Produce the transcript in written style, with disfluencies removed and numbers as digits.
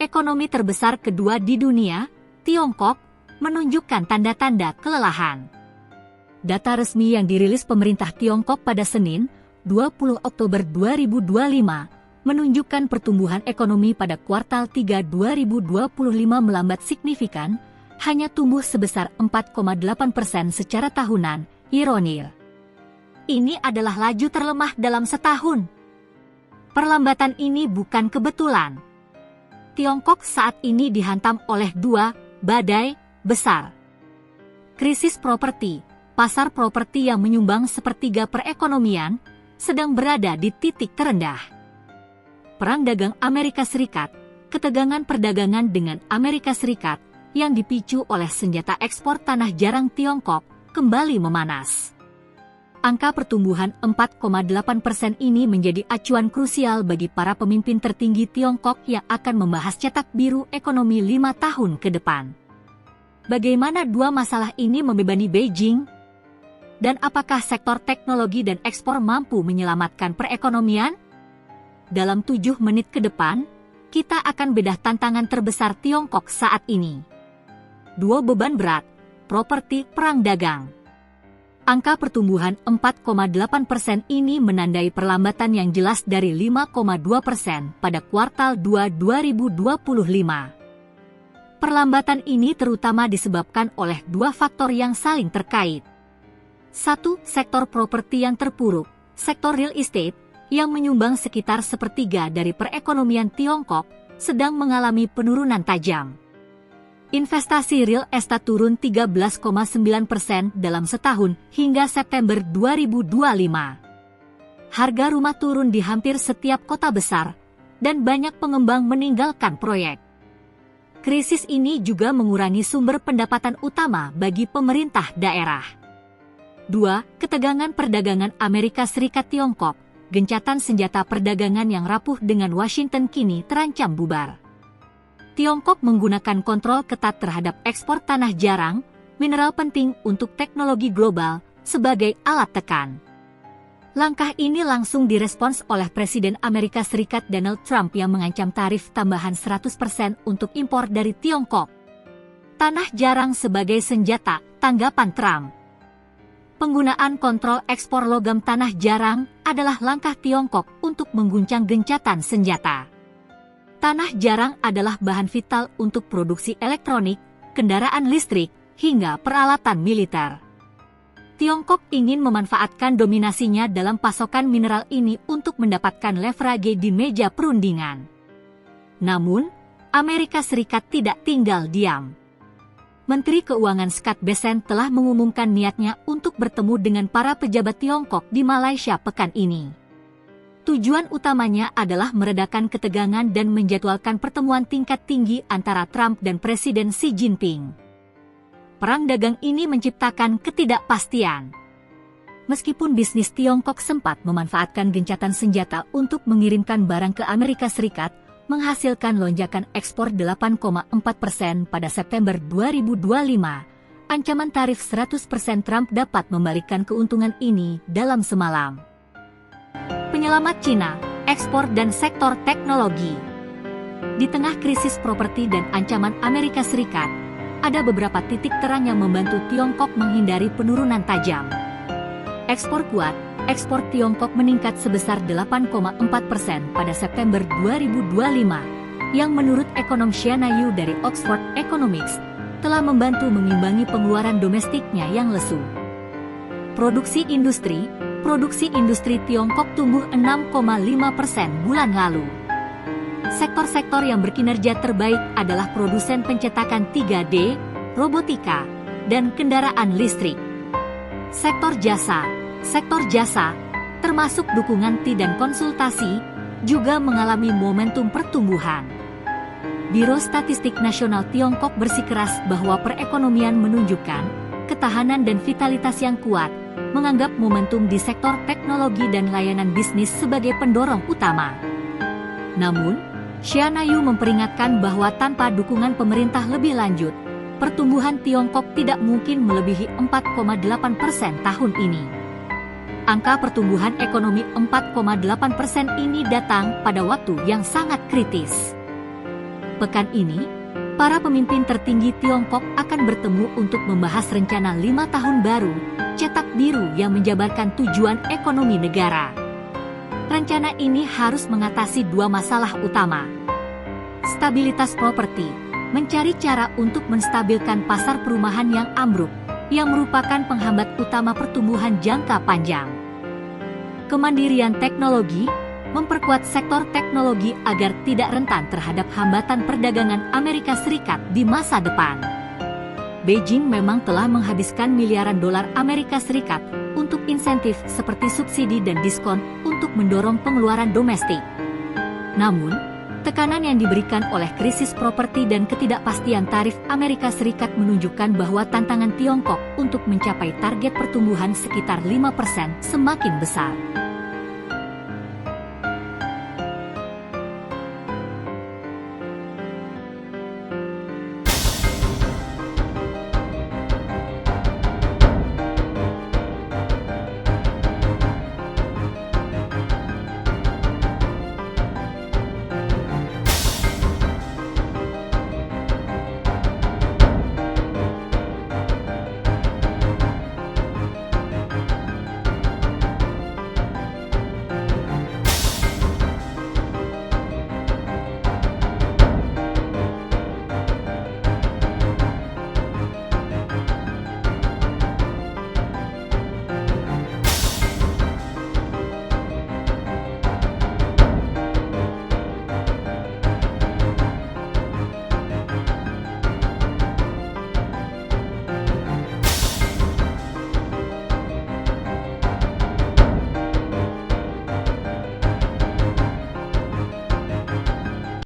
ekonomi terbesar kedua di dunia, Tiongkok, menunjukkan tanda-tanda kelelahan. Data resmi yang dirilis pemerintah Tiongkok pada Senin, 20 Oktober 2025, menunjukkan pertumbuhan ekonomi pada kuartal 3 2025 melambat signifikan, hanya tumbuh sebesar 4,8% secara tahunan, year-on-year. Ini adalah laju terlemah dalam setahun. Perlambatan ini bukan kebetulan. Tiongkok saat ini dihantam oleh dua badai besar. Krisis properti, pasar properti yang menyumbang sepertiga perekonomian, sedang berada di titik terendah. Perang dagang Amerika Serikat, ketegangan perdagangan dengan Amerika Serikat, yang dipicu oleh senjata ekspor tanah jarang Tiongkok, kembali memanas. Angka pertumbuhan 4,8% ini menjadi acuan krusial bagi para pemimpin tertinggi Tiongkok yang akan membahas cetak biru ekonomi 5 tahun ke depan. Bagaimana dua masalah ini membebani Beijing? Dan apakah sektor teknologi dan ekspor mampu menyelamatkan perekonomian? Dalam 7 menit ke depan, kita akan bedah tantangan terbesar Tiongkok saat ini. Dua beban berat, properti perang dagang. Angka pertumbuhan 4,8% ini menandai perlambatan yang jelas dari 5,2% pada kuartal 2 2025. Perlambatan ini terutama disebabkan oleh dua faktor yang saling terkait. Satu, sektor properti yang terpuruk, sektor real estate, yang menyumbang sekitar sepertiga dari perekonomian Tiongkok, sedang mengalami penurunan tajam. Investasi real estate turun 13,9% dalam setahun hingga September 2025. Harga rumah turun di hampir setiap kota besar, dan banyak pengembang meninggalkan proyek. Krisis ini juga mengurangi sumber pendapatan utama bagi pemerintah daerah. 2. Ketegangan perdagangan Amerika Serikat Tiongkok, gencatan senjata perdagangan yang rapuh dengan Washington kini terancam bubar. Tiongkok menggunakan kontrol ketat terhadap ekspor tanah jarang, mineral penting untuk teknologi global, sebagai alat tekan. Langkah ini langsung direspons oleh Presiden Amerika Serikat Donald Trump yang mengancam tarif tambahan 100% untuk impor dari Tiongkok. Tanah jarang sebagai senjata, tanggapan Trump. Penggunaan kontrol ekspor logam tanah jarang adalah langkah Tiongkok untuk mengguncang gencatan senjata. Tanah jarang adalah bahan vital untuk produksi elektronik, kendaraan listrik, hingga peralatan militer. Tiongkok ingin memanfaatkan dominasinya dalam pasokan mineral ini untuk mendapatkan leverage di meja perundingan. Namun, Amerika Serikat tidak tinggal diam. Menteri Keuangan Scott Bessent telah mengumumkan niatnya untuk bertemu dengan para pejabat Tiongkok di Malaysia pekan ini. Tujuan utamanya adalah meredakan ketegangan dan menjadwalkan pertemuan tingkat tinggi antara Trump dan Presiden Xi Jinping. Perang dagang ini menciptakan ketidakpastian. Meskipun bisnis Tiongkok sempat memanfaatkan gencatan senjata untuk mengirimkan barang ke Amerika Serikat, menghasilkan lonjakan ekspor 8,4% pada September 2025, ancaman tarif 100% Trump dapat membalikkan keuntungan ini dalam semalam. Penyelamat Cina, ekspor dan sektor teknologi. Di tengah krisis properti dan ancaman Amerika Serikat, ada beberapa titik terang yang membantu Tiongkok menghindari penurunan tajam. Ekspor kuat, ekspor Tiongkok meningkat sebesar 8,4% pada September 2025, yang menurut ekonom Xiana Yu dari Oxford Economics, telah membantu mengimbangi pengeluaran domestiknya yang lesu. Produksi industri Tiongkok tumbuh 6,5% bulan lalu. Sektor-sektor yang berkinerja terbaik adalah produsen pencetakan 3D, robotika, dan kendaraan listrik. Sektor jasa, termasuk dukungan TI dan konsultasi, juga mengalami momentum pertumbuhan. Biro Statistik Nasional Tiongkok bersikeras bahwa perekonomian menunjukkan ketahanan dan vitalitas yang kuat, menganggap momentum di sektor teknologi dan layanan bisnis sebagai pendorong utama. Namun, Xiana Yu memperingatkan bahwa tanpa dukungan pemerintah lebih lanjut, pertumbuhan Tiongkok tidak mungkin melebihi 4,8% tahun ini. Angka pertumbuhan ekonomi 4,8% ini datang pada waktu yang sangat kritis. Pekan ini, para pemimpin tertinggi Tiongkok akan bertemu untuk membahas rencana 5 tahun baru, cetak biru yang menjabarkan tujuan ekonomi negara. Rencana ini harus mengatasi 2 masalah utama. Stabilitas properti, mencari cara untuk menstabilkan pasar perumahan yang ambruk, yang merupakan penghambat utama pertumbuhan jangka panjang. Kemandirian teknologi, memperkuat sektor teknologi agar tidak rentan terhadap hambatan perdagangan Amerika Serikat di masa depan. Beijing memang telah menghabiskan miliaran dolar Amerika Serikat untuk insentif seperti subsidi dan diskon untuk mendorong pengeluaran domestik. Namun, tekanan yang diberikan oleh krisis properti dan ketidakpastian tarif Amerika Serikat menunjukkan bahwa tantangan Tiongkok untuk mencapai target pertumbuhan sekitar 5% semakin besar.